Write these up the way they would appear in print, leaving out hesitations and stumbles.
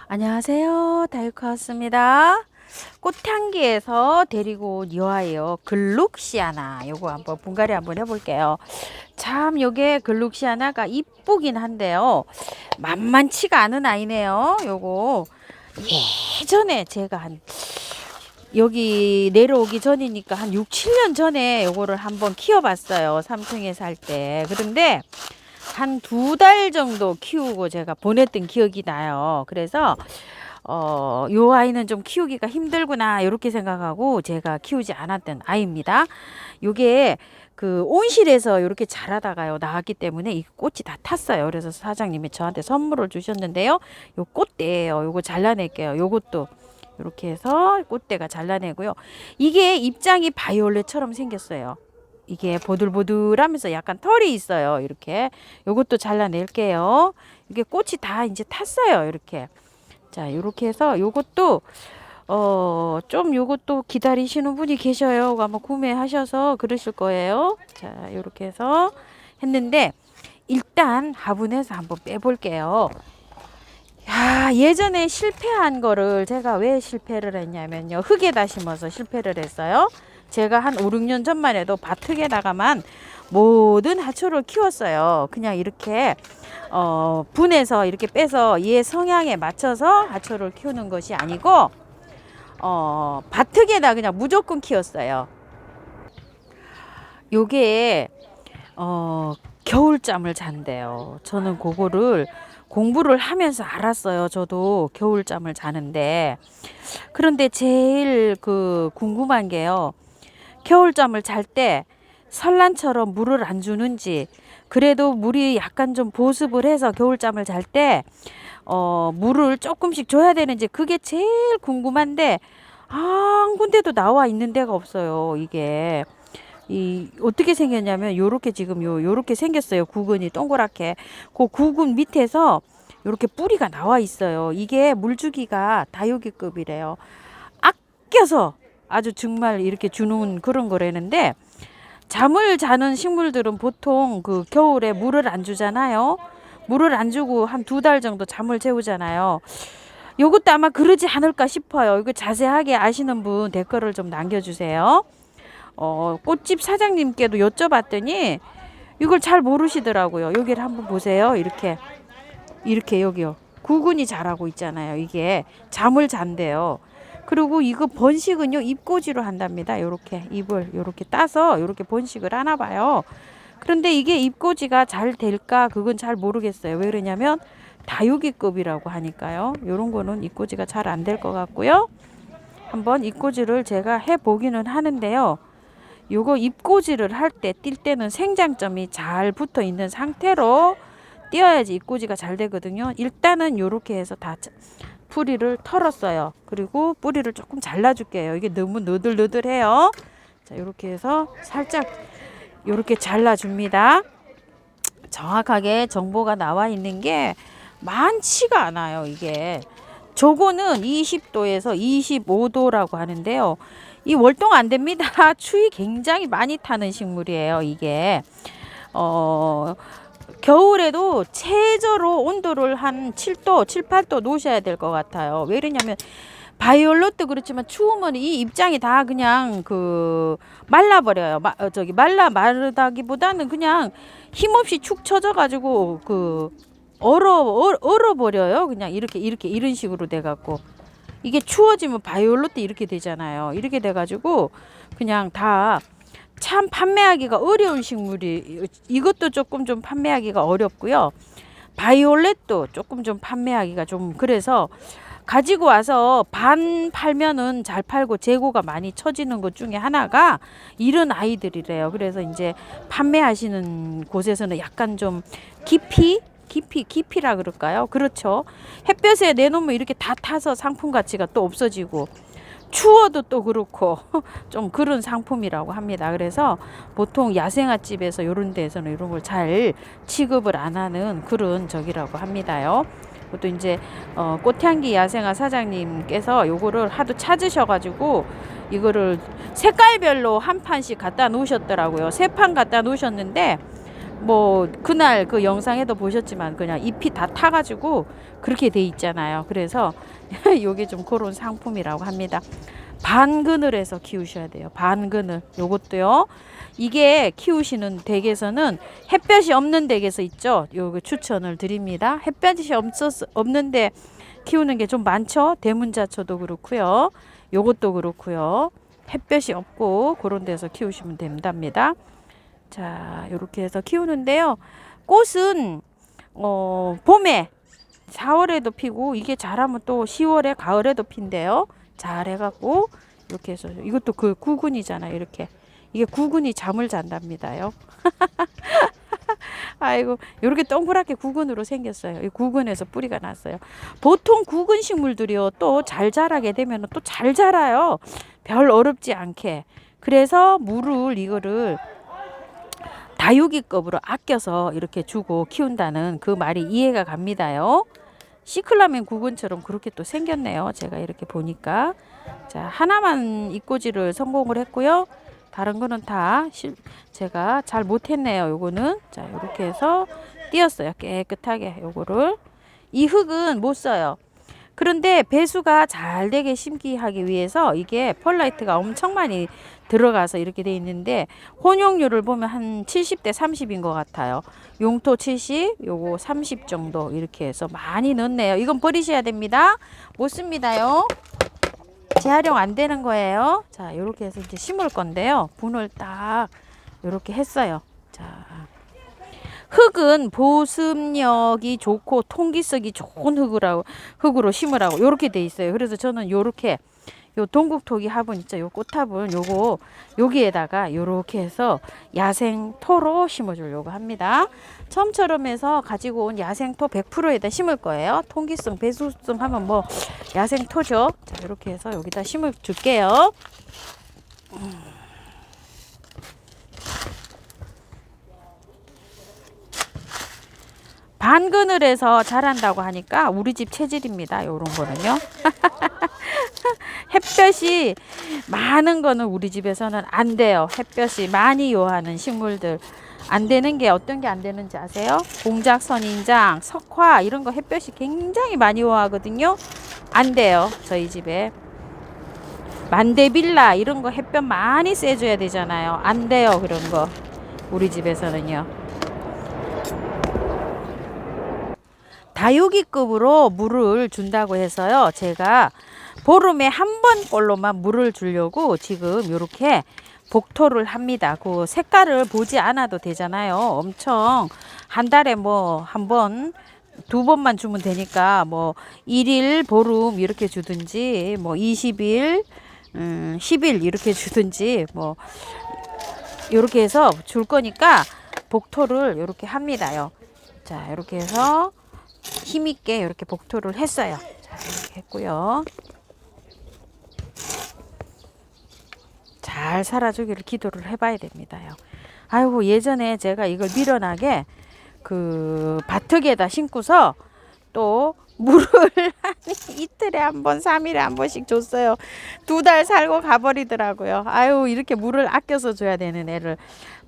안녕하세요. 다이코였습니다. 꽃향기에서 데리고 온 여아예요. 글룩시아나. 요거 한번 분갈이 한번 해볼게요. 참 요게 글룩시아나가 이쁘긴 한데요. 만만치가 않은 아이네요. 요거 예전에 제가 여기 내려오기 전이니까 한 6, 7년 전에 요거를 한번 키워봤어요. 3층에 살 때. 그런데 한 2달 정도 키우고 제가 보냈던 기억이 나요. 그래서 요 아이는 좀 키우기가 힘들구나 이렇게 생각하고 제가 키우지 않았던 아이입니다. 요게 그 온실에서 이렇게 자라다가요 나왔기 때문에 이 꽃이 다 탔어요. 그래서 사장님이 저한테 선물을 주셨는데요. 요 꽃대예요. 요거 잘라낼게요. 요것도 이렇게 해서 꽃대가 잘라내고요. 이게 입장이 바이올렛처럼 생겼어요. 이게 보들보들하면서 약간 털이 있어요. 이렇게 요것도 잘라낼게요. 이게 꽃이 다 이제 탔어요. 이렇게 자 이렇게 해서 요것도 좀 요것도 기다리시는 분이 계셔요. 아마 구매하셔서 그러실 거예요. 자 이렇게 해서 했는데 일단 화분에서 한번 빼볼게요. 야, 예전에 실패한 거를 제가 왜 실패를 했냐면요. 흙에다 심어서 실패를 했어요. 제가 한 5, 6년 전만 해도 밭흙에다가만 모든 하초를 키웠어요. 그냥 이렇게 분해서 이렇게 빼서 얘 성향에 맞춰서 하초를 키우는 것이 아니고 밭흙에다 그냥 무조건 키웠어요. 요게 겨울잠을 잔대요. 저는 그거를 공부를 하면서 알았어요. 저도 겨울잠을 자는데 그런데 제일 그 궁금한 게요. 겨울잠을 잘 때 설란처럼 물을 안 주는지 그래도 물이 약간 좀 보습을 해서 겨울잠을 잘 때 물을 조금씩 줘야 되는지 그게 제일 궁금한데 한 군데도 나와 있는 데가 없어요. 이게 이 어떻게 생겼냐면 요렇게 지금 요렇게 생겼어요. 구근이 동그랗게. 그 구근 밑에서 요렇게 뿌리가 나와 있어요. 이게 물주기가 다육이급이래요. 아껴서 아주 정말 이렇게 주는 그런 거라는데 잠을 자는 식물들은 보통 그 겨울에 물을 안 주잖아요. 물을 안 주고 한 2달 정도 잠을 재우잖아요. 요것도 아마 그러지 않을까 싶어요. 이거 자세하게 아시는 분 댓글을 좀 남겨주세요. 꽃집 사장님께도 여쭤봤더니 이걸 잘 모르시더라고요. 여기를 한번 보세요. 이렇게 여기요. 구근이 자라고 있잖아요. 이게 잠을 잔대요. 그리고 이거 번식은요 잎꽂이로 한답니다. 요렇게 잎을 요렇게 따서 요렇게 번식을 하나 봐요. 그런데 이게 잎꽂이가 잘 될까 그건 잘 모르겠어요. 왜 그러냐면 다육이급이라고 하니까요. 요런 거는 잎꽂이가 잘 안 될 것 같고요. 한번 잎꽂이를 제가 해 보기는 하는데요. 요거 잎꽂이를 할 때 뛸 때는 생장점이 잘 붙어 있는 상태로 띄어야지 잎꽂이가 잘 되거든요. 일단은 요렇게 해서 다 뿌리를 털었어요. 그리고 뿌리를 조금 잘라줄게요. 이게 너무 너들너들해요. 자, 요렇게 해서 살짝 요렇게 잘라줍니다. 정확하게 정보가 나와 있는 게 많지가 않아요. 이게 저거는 20도에서 25도라고 하는데요. 이 월동 안 됩니다. 추위 굉장히 많이 타는 식물이에요. 이게 겨울에도 최저로 온도를 한 7도, 7, 8도 놓으셔야 될 것 같아요. 왜 그러냐면 바이올렛도 그렇지만 추우면 이 입장이 다 그냥 그 말라버려요. 마르다기보다는 그냥 힘없이 축 처져 가지고 그 얼어버려요. 그냥 이렇게 이런 식으로 돼 갖고 이게 추워지면 바이올렛도 이렇게 되잖아요. 이렇게 돼 가지고 그냥 다 참 판매하기가 어려운 식물이 이것도 조금 좀 판매하기가 어렵고요. 바이올렛도 조금 좀 판매하기가 좀 그래서 가지고 와서 반 팔면은 잘 팔고 재고가 많이 처지는 것 중에 하나가 이런 아이들이래요. 그래서 이제 판매하시는 곳에서는 약간 좀 깊이라 그럴까요? 그렇죠. 햇볕에 내놓으면 이렇게 다 타서 상품 가치가 또 없어지고 추워도 또 그렇고 좀 그런 상품이라고 합니다. 그래서 보통 야생화집에서 이런 데에서는 이런 걸 잘 취급을 안 하는 그런 적이라고 합니다요. 또 이제 꽃향기 야생화 사장님께서 요거를 하도 찾으셔가지고 이거를 색깔별로 한 판씩 갖다 놓으셨더라고요. 3판 갖다 놓으셨는데 뭐 그날 그 영상에도 보셨지만 그냥 잎이 다 타가지고 그렇게 돼 있잖아요. 그래서 요게 좀 그런 상품이라고 합니다. 반그늘에서 키우셔야 돼요. 반그늘. 요것도요. 이게 키우시는 댁에서는 햇볕이 없는 댁에서 있죠. 요거 추천을 드립니다. 햇볕이 없는데 키우는 게 좀 많죠. 대문자초도 그렇고요. 요것도 그렇고요. 햇볕이 없고 그런 데서 키우시면 된답니다. 자, 요렇게 해서 키우는데요. 꽃은 봄에 4월에도 피고 이게 자라면 또 10월에 가을에도 핀대요. 잘 해갖고 이렇게 해서 이것도 그 구근이잖아요. 이렇게 이게 구근이 잠을 잔답니다요. 아이고 이렇게 동그랗게 구근으로 생겼어요. 이 구근에서 뿌리가 났어요. 보통 구근 식물들이요 또 잘 자라게 되면 또 잘 자라요. 별 어렵지 않게. 그래서 물을 이거를 다육이급으로 아껴서 이렇게 주고 키운다는 그 말이 이해가 갑니다요. 시클라멘 구근처럼 그렇게 또 생겼네요. 제가 이렇게 보니까. 자, 하나만 이꼬지를 성공을 했고요. 다른 거는 다 제가 잘 못했네요. 요거는. 자, 이렇게 해서 띄었어요. 깨끗하게 요거를. 이 흙은 못 써요. 그런데 배수가 잘 되게 심기 하기 위해서 이게 펄라이트가 엄청 많이 들어가서 이렇게 돼 있는데 혼용률을 보면 한 70대 30인 것 같아요. 용토 70, 요거 30 정도 이렇게 해서 많이 넣네요. 이건 버리셔야 됩니다. 못 씁니다요. 재활용 안 되는 거예요. 자, 이렇게 해서 이제 심을 건데요. 분을 딱 이렇게 했어요. 자. 흙은 보습력이 좋고 통기 쓰기 좋은 흙으로 심으라고 요렇게 돼 있어요. 그래서 저는 요렇게 요 동국토기 화분 있죠. 요 꽃화분 요거 여기에다가 요렇게 해서 야생토로 심어주려고 합니다. 처음처럼 해서 가지고 온 야생토 100%에다 심을 거예요. 통기성 배수성 하면 뭐 야생토죠. 자, 이렇게 해서 여기다 심을 줄게요. 반그늘에서 자란다고 하니까 우리 집 체질입니다. 요런 거는요. 햇볕이 많은 거는 우리 집에서는 안 돼요. 햇볕이 많이 요하는 식물들 안 되는 게 어떤 게 안 되는지 아세요? 공작 선인장, 석화 이런 거 햇볕이 굉장히 많이 요하거든요. 안 돼요. 저희 집에 만데빌라 이런 거 햇볕 많이 쐬줘야 되잖아요. 안 돼요. 그런 거 우리 집에서는요. 다육이급으로 물을 준다고 해서요. 제가 보름에 한 번꼴로만 물을 주려고 지금 이렇게 복토를 합니다. 그 색깔을 보지 않아도 되잖아요. 엄청 한 달에 뭐 한 번, 두 번만 주면 되니까 뭐 1일 보름 이렇게 주든지 뭐 20일, 10일 이렇게 주든지 뭐 이렇게 해서 줄 거니까 복토를 이렇게 합니다요. 자, 이렇게 해서 힘있게 이렇게 복토를 했어요. 자, 이렇게 했고요. 잘 살아주기를 기도를 해봐야 됩니다요. 아이고 예전에 제가 이걸 미련하게 그 바트에다 심고서 또 물을 한 이틀에 한 번, 3일에 한 번씩 줬어요. 2달 살고 가버리더라고요. 아유 이렇게 물을 아껴서 줘야 되는 애를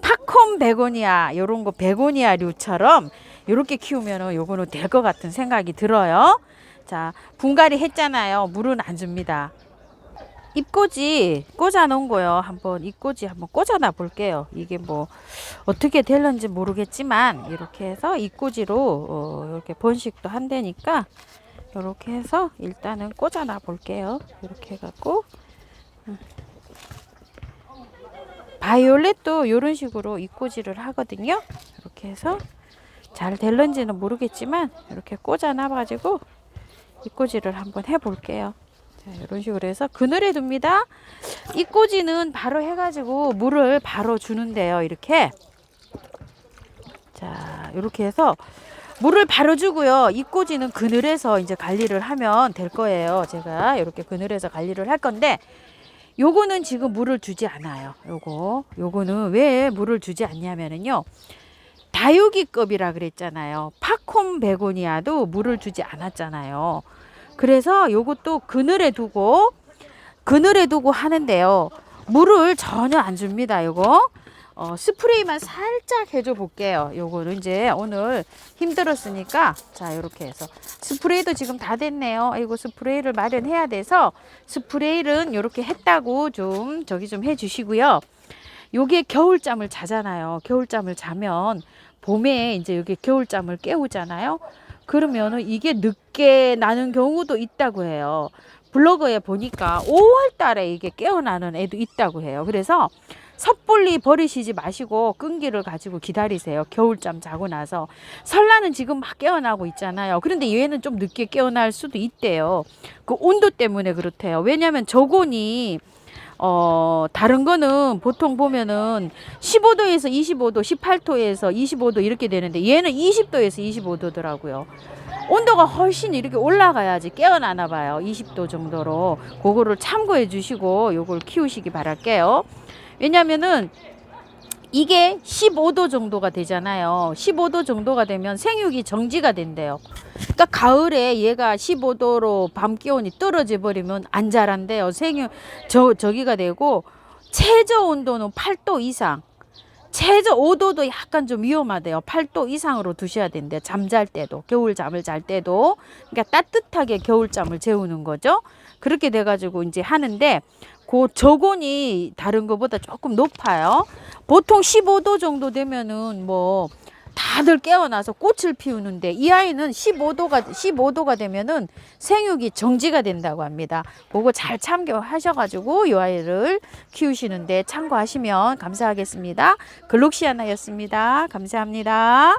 팝콘 베고니아 요런 거 베고니아류처럼 이렇게 키우면 요거는 될 것 같은 생각이 들어요. 자, 분갈이 했잖아요. 물은 안 줍니다. 잎꽂이 꽂아 놓은 거요. 한번 잎꽂이 한번 꽂아 놔 볼게요. 이게 뭐 어떻게 될런지 모르겠지만 이렇게 해서 잎꽂이로 이렇게 번식도 한다니까 이렇게 해서 일단은 꽂아 놔 볼게요. 이렇게 해갖고 바이올렛도 이런 식으로 잎꽂이를 하거든요. 이렇게 해서 잘 될런지는 모르겠지만 이렇게 꽂아 놔 가지고 잎꽂이를 한번 해 볼게요. 자, 이런 식으로 해서 그늘에 둡니다. 잎꽂이는 바로 해가지고 물을 바로 주는데요. 이렇게 자 이렇게 해서 물을 바로 주고요. 잎꽂이는 그늘에서 이제 관리를 하면 될 거예요. 제가 이렇게 그늘에서 관리를 할 건데 요거는 지금 물을 주지 않아요. 요거는 왜 물을 주지 않냐면은요. 다육이급이라 그랬잖아요. 팝콘 베고니아도 물을 주지 않았잖아요. 그래서 요것도 그늘에 두고 하는데요. 물을 전혀 안 줍니다. 요거 스프레이만 살짝 해줘 볼게요. 요거는 이제 오늘 힘들었으니까 자 이렇게 해서 스프레이도 지금 다 됐네요. 이거 스프레이를 마련해야 돼서 스프레이는 이렇게 했다고 좀 저기 좀 해주시고요. 요게 겨울잠을 자잖아요. 겨울잠을 자면 봄에 이제 여기 겨울잠을 깨우잖아요. 그러면은 이게 늦게 나는 경우도 있다고 해요. 블로그에 보니까 5월 달에 이게 깨어나는 애도 있다고 해요. 그래서 섣불리 버리시지 마시고 끈기를 가지고 기다리세요. 겨울잠 자고 나서. 설날은 지금 막 깨어나고 있잖아요. 그런데 얘는 좀 늦게 깨어날 수도 있대요. 그 온도 때문에 그렇대요. 왜냐하면 저곤이 다른 거는 보통 보면은 15도에서 25도, 18도에서 25도 이렇게 되는데 얘는 20도에서 25도더라고요. 온도가 훨씬 이렇게 올라가야지 깨어나나 봐요. 20도 정도로. 그거를 참고해 주시고 요걸 키우시기 바랄게요. 왜냐면은 이게 15도 정도가 되잖아요. 15도 정도가 되면 생육이 정지가 된대요. 그러니까 가을에 얘가 15도로 밤 기온이 떨어져 버리면 안 자란대요. 생육 저기가 되고 최저 온도는 8도 이상. 최저 5도도 약간 좀 위험하대요. 8도 이상으로 두셔야 된대요. 잠잘 때도, 겨울잠을 잘 때도. 그러니까 따뜻하게 겨울잠을 재우는 거죠. 그렇게 돼가지고 이제 하는데 그 저곤이 다른 것보다 조금 높아요. 보통 15도 정도 되면은 뭐 다들 깨어나서 꽃을 피우는데 이 아이는 15도가 되면은 생육이 정지가 된다고 합니다. 그거 잘 참고하셔가지고 이 아이를 키우시는데 참고하시면 감사하겠습니다. 글록시아나였습니다. 감사합니다.